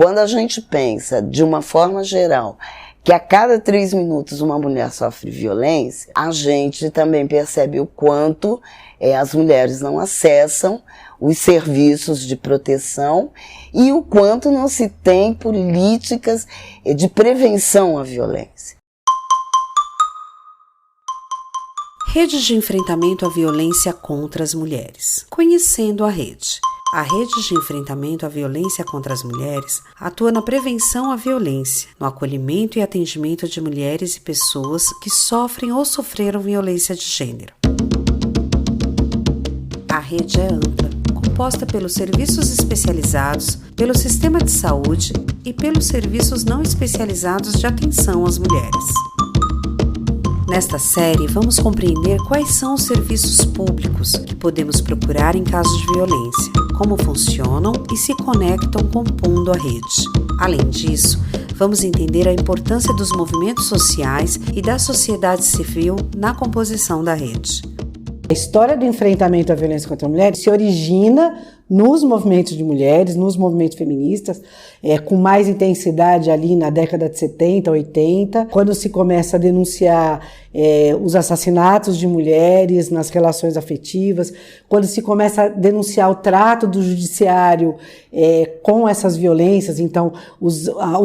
Quando a gente pensa, de uma forma geral, que a cada 3 minutos uma mulher sofre violência, a gente também percebe o quanto as mulheres não acessam os serviços de proteção e o quanto não se tem políticas de prevenção à violência. Redes de enfrentamento à violência contra as mulheres. Conhecendo a rede. A Rede de Enfrentamento à Violência contra as Mulheres atua na prevenção à violência, no acolhimento e atendimento de mulheres e pessoas que sofrem ou sofreram violência de gênero. A rede é ampla, composta pelos serviços especializados, pelo sistema de saúde e pelos serviços não especializados de atenção às mulheres. Nesta série, vamos compreender quais são os serviços públicos que podemos procurar em casos de violência, como funcionam e se conectam compondo a rede. Além disso, vamos entender a importância dos movimentos sociais e da sociedade civil na composição da rede. A história do enfrentamento à violência contra a mulher se origina nos movimentos de mulheres, nos movimentos feministas, com mais intensidade ali na década de 70, 80, quando se começa a denunciar os assassinatos de mulheres nas relações afetivas, quando se começa a denunciar o trato do judiciário com essas violências, então o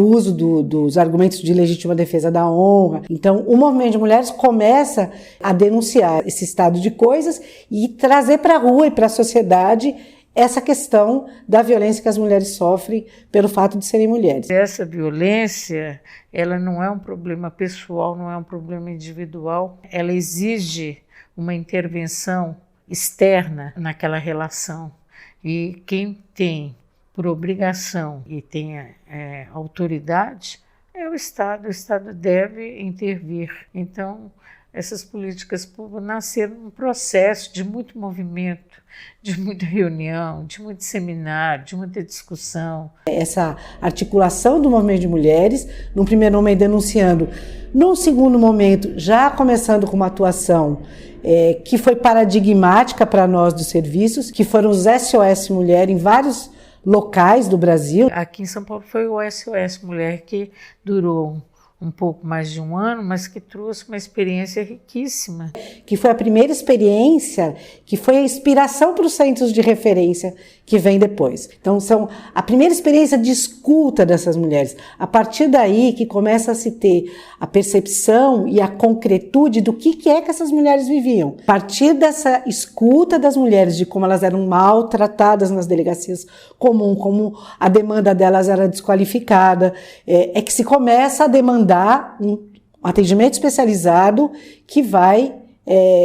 uso dos argumentos de legítima defesa da honra. Então o movimento de mulheres começa a denunciar esse estado de coisas e trazer para a rua e para a sociedade essa questão da violência que as mulheres sofrem pelo fato de serem mulheres. Essa violência, ela não é um problema pessoal, não é um problema individual, ela exige uma intervenção externa naquela relação. E quem tem por obrigação e tem autoridade é o Estado deve intervir. Então, essas políticas públicas nasceram num processo de muito movimento, de muita reunião, de muito seminário, de muita discussão. Essa articulação do movimento de mulheres, num primeiro momento denunciando, num segundo momento já começando com uma atuação que foi paradigmática para nós dos serviços, que foram os SOS Mulher em vários locais do Brasil. Aqui em São Paulo foi o SOS Mulher que durou um pouco mais de um ano, mas que trouxe uma experiência riquíssima. Que foi a primeira experiência, que foi a inspiração para os centros de referência que vem depois. Então, são a primeira experiência de escuta dessas mulheres. A partir daí que começa a se ter a percepção e a concretude do que é que essas mulheres viviam. A partir dessa escuta das mulheres, de como elas eram maltratadas nas delegacias comuns, como a demanda delas era desqualificada, é que se começa a demandar um atendimento especializado que vai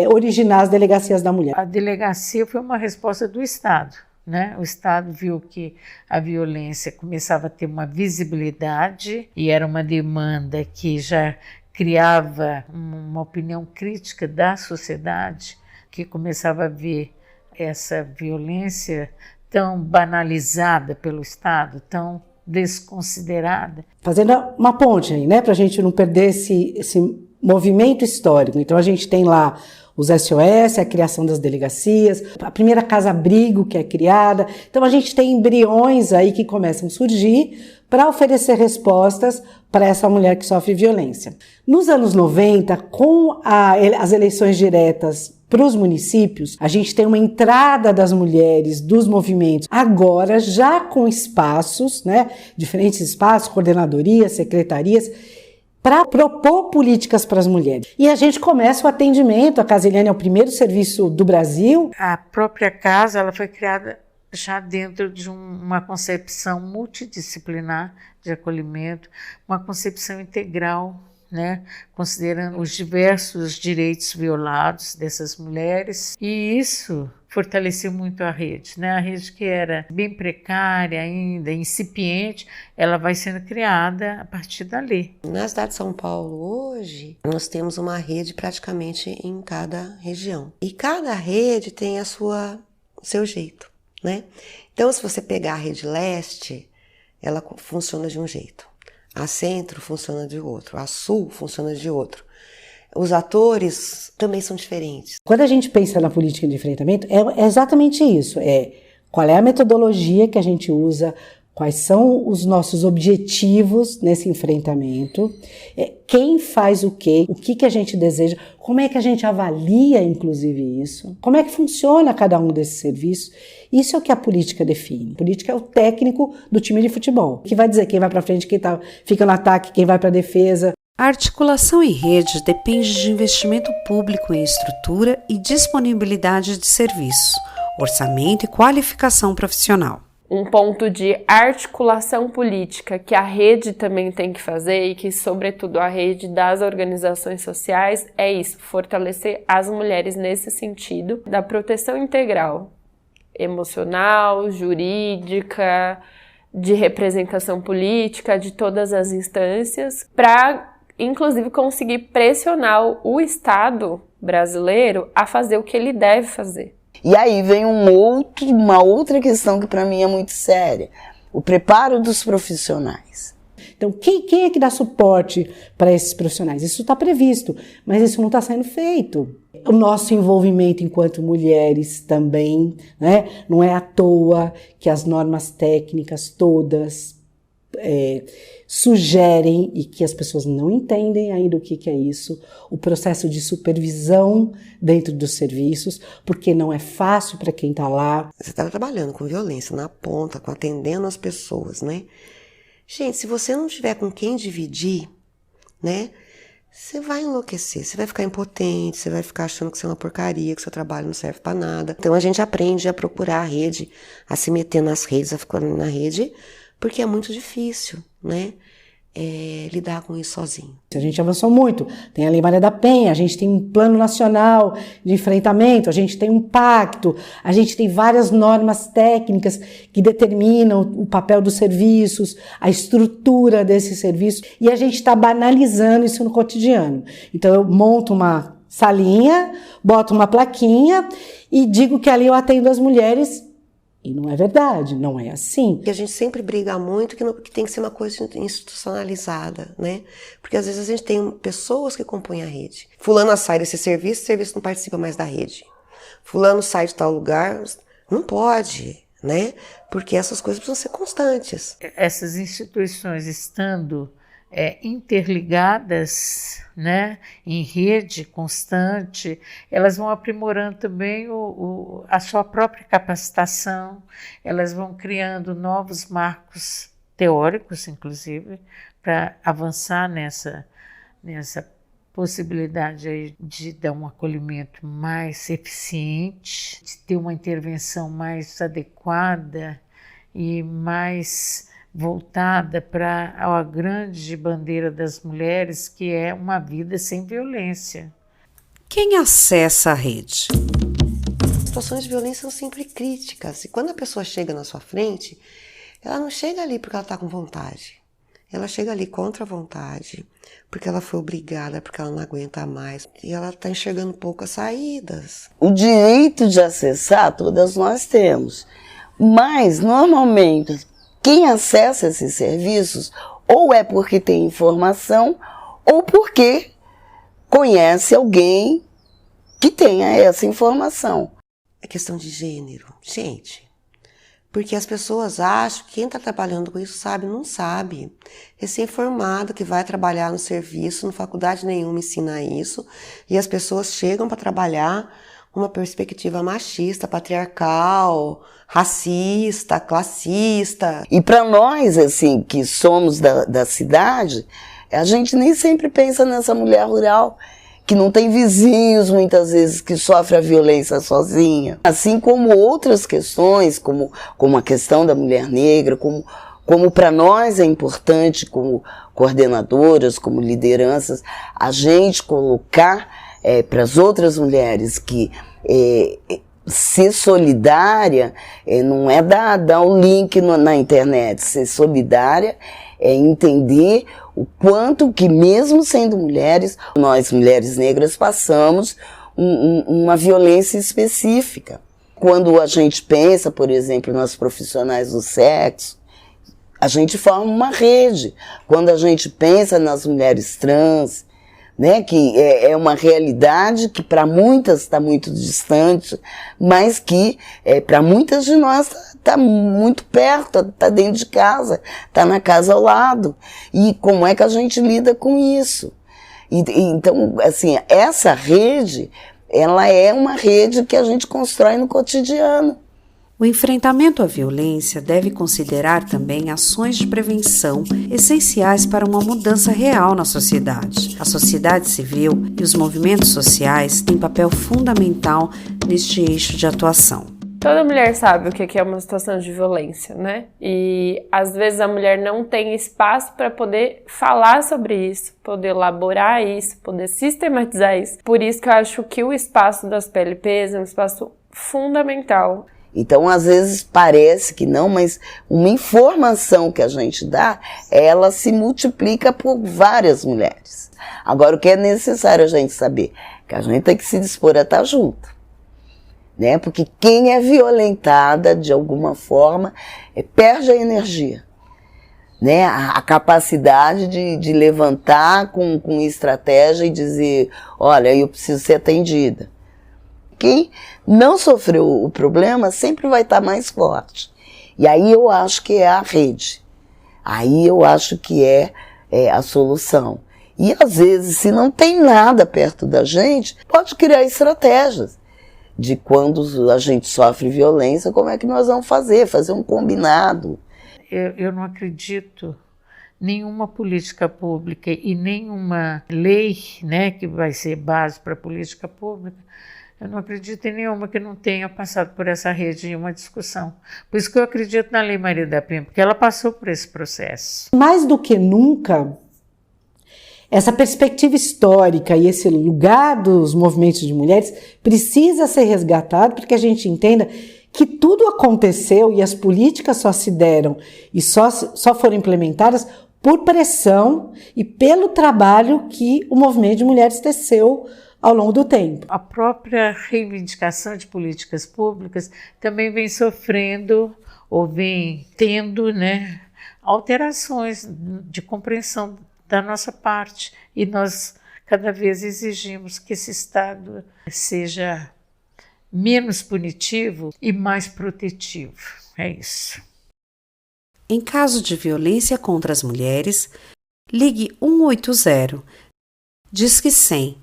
originar as delegacias da mulher. A delegacia foi uma resposta do Estado. Né? O Estado viu que a violência começava a ter uma visibilidade e era uma demanda que já criava uma opinião crítica da sociedade, que começava a ver essa violência tão banalizada pelo Estado, tão desconsiderada. Fazendo uma ponte aí, né, para a gente não perder esse movimento histórico. Então a gente tem lá os SOS, a criação das delegacias, a primeira casa-abrigo que é criada. Então a gente tem embriões aí que começam a surgir para oferecer respostas para essa mulher que sofre violência. Nos anos 90, com as eleições diretas para os municípios, a gente tem uma entrada das mulheres, dos movimentos, agora já com espaços, né, diferentes espaços, coordenadorias, secretarias, para propor políticas para as mulheres. E a gente começa o atendimento, a Casa Eliane é o primeiro serviço do Brasil. A própria casa ela foi criada já dentro de uma concepção multidisciplinar de acolhimento, uma concepção integral, né, considerando os diversos direitos violados dessas mulheres, e isso fortaleceu muito a rede, né? A rede que era bem precária ainda, incipiente, ela vai sendo criada a partir dali. Na cidade de São Paulo hoje, nós temos uma rede praticamente em cada região, e cada rede tem o seu jeito, né? Então, se você pegar a rede leste, ela funciona de um jeito. A centro funciona de outro, a sul funciona de outro. Os atores também são diferentes. Quando a gente pensa na política de enfrentamento, é exatamente isso. Qual é a metodologia que a gente usa, Quais são os nossos objetivos nesse enfrentamento, quem faz o que a gente deseja, como é que a gente avalia, inclusive, isso, como é que funciona cada um desses serviços. Isso é o que a política define. A política é o técnico do time de futebol, que vai dizer quem vai para frente, quem fica no ataque, quem vai para a defesa. A articulação em rede depende de investimento público em estrutura e disponibilidade de serviços, orçamento e qualificação profissional. Um ponto de articulação política que a rede também tem que fazer e que, sobretudo, a rede das organizações sociais é isso, fortalecer as mulheres nesse sentido da proteção integral, emocional, jurídica, de representação política, de todas as instâncias, para, inclusive, conseguir pressionar o Estado brasileiro a fazer o que ele deve fazer. E aí vem uma outra questão que para mim é muito séria, o preparo dos profissionais. Então, quem é que dá suporte para esses profissionais? Isso está previsto, mas isso não está sendo feito. O nosso envolvimento enquanto mulheres também, né? Não é à toa que as normas técnicas todas sugerem, e que as pessoas não entendem ainda o que é isso, o processo de supervisão dentro dos serviços, porque não é fácil para quem está lá. Você está trabalhando com violência na ponta, atendendo as pessoas, né? Gente, se você não tiver com quem dividir, né, você vai enlouquecer, você vai ficar impotente, você vai ficar achando que você é uma porcaria, que seu trabalho não serve para nada. Então a gente aprende a procurar a rede, a se meter nas redes, a ficar na rede, porque é muito difícil, né, lidar com isso sozinho. A gente avançou muito. Tem a Lei Maria da Penha, a gente tem um plano nacional de enfrentamento, a gente tem um pacto, a gente tem várias normas técnicas que determinam o papel dos serviços, a estrutura desses serviços, e a gente está banalizando isso no cotidiano. Então eu monto uma salinha, boto uma plaquinha e digo que ali eu atendo as mulheres. E não é verdade, não é assim. E a gente sempre briga muito que tem que ser uma coisa institucionalizada, né? Porque às vezes a gente tem pessoas que compõem a rede. Fulano sai desse serviço, o serviço não participa mais da rede. Fulano sai de tal lugar, não pode, né? Porque essas coisas precisam ser constantes. Essas instituições estando interligadas, né, em rede constante, elas vão aprimorando também a sua própria capacitação, elas vão criando novos marcos teóricos, inclusive, para avançar nessa possibilidade aí de dar um acolhimento mais eficiente, de ter uma intervenção mais adequada e mais voltada para a grande bandeira das mulheres, que é uma vida sem violência. Quem acessa a rede? Situações de violência são sempre críticas, e quando a pessoa chega na sua frente, ela não chega ali porque ela está com vontade. Ela chega ali contra a vontade, porque ela foi obrigada, porque ela não aguenta mais, e ela está enxergando poucas saídas. O direito de acessar, todas nós temos, mas normalmente quem acessa esses serviços ou é porque tem informação ou porque conhece alguém que tenha essa informação. É questão de gênero, gente. Porque as pessoas acham que quem está trabalhando com isso sabe, não sabe. Recém-formado que vai trabalhar no serviço, na faculdade nenhuma ensina isso, e as pessoas chegam para trabalhar uma perspectiva machista, patriarcal, racista, classista. E para nós, assim, que somos da cidade, a gente nem sempre pensa nessa mulher rural, que não tem vizinhos, muitas vezes, que sofre a violência sozinha. Assim como outras questões, como a questão da mulher negra, como para nós é importante, como coordenadoras, como lideranças, a gente colocar para as outras mulheres que ser solidária não é dar um link na internet. Ser solidária é entender o quanto que, mesmo sendo mulheres, nós mulheres negras passamos uma violência específica. Quando a gente pensa, por exemplo, nas profissionais do sexo, a gente forma uma rede. Quando a gente pensa nas mulheres trans, né? Que é uma realidade que para muitas está muito distante, mas que para muitas de nós está muito perto, está dentro de casa, está na casa ao lado. E como é que a gente lida com isso? Então, assim, essa rede, ela é uma rede que a gente constrói no cotidiano. O enfrentamento à violência deve considerar também ações de prevenção essenciais para uma mudança real na sociedade. A sociedade civil e os movimentos sociais têm papel fundamental neste eixo de atuação. Toda mulher sabe o que é uma situação de violência, né? E às vezes a mulher não tem espaço para poder falar sobre isso, poder elaborar isso, poder sistematizar isso. Por isso que eu acho que o espaço das PLPs é um espaço fundamental. Então, às vezes parece que não, mas uma informação que a gente dá, ela se multiplica por várias mulheres. Agora, o que é necessário a gente saber? Que a gente tem que se dispor a estar junto, né? Porque quem é violentada, de alguma forma, perde a energia, né? A capacidade de levantar com estratégia e dizer, olha, eu preciso ser atendida. Quem não sofreu o problema sempre vai estar mais forte. E aí eu acho que é a rede. Aí eu acho que é a solução. E às vezes, se não tem nada perto da gente, pode criar estratégias de quando a gente sofre violência, como é que nós vamos fazer um combinado. Eu não acredito nenhuma política pública e nenhuma lei, né, que vai ser base para a política pública. Eu não acredito em nenhuma que não tenha passado por essa rede em uma discussão. Por isso que eu acredito na Lei Maria da Penha, porque ela passou por esse processo. Mais do que nunca, essa perspectiva histórica e esse lugar dos movimentos de mulheres precisa ser resgatado para que a gente entenda que tudo aconteceu e as políticas só se deram e só foram implementadas por pressão e pelo trabalho que o movimento de mulheres teceu ao longo do tempo. A própria reivindicação de políticas públicas também vem sofrendo ou vem tendo, né, alterações de compreensão da nossa parte. E nós cada vez exigimos que esse Estado seja menos punitivo e mais protetivo. É isso. Em caso de violência contra as mulheres, ligue 180, Disque 100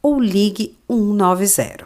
ou ligue 190.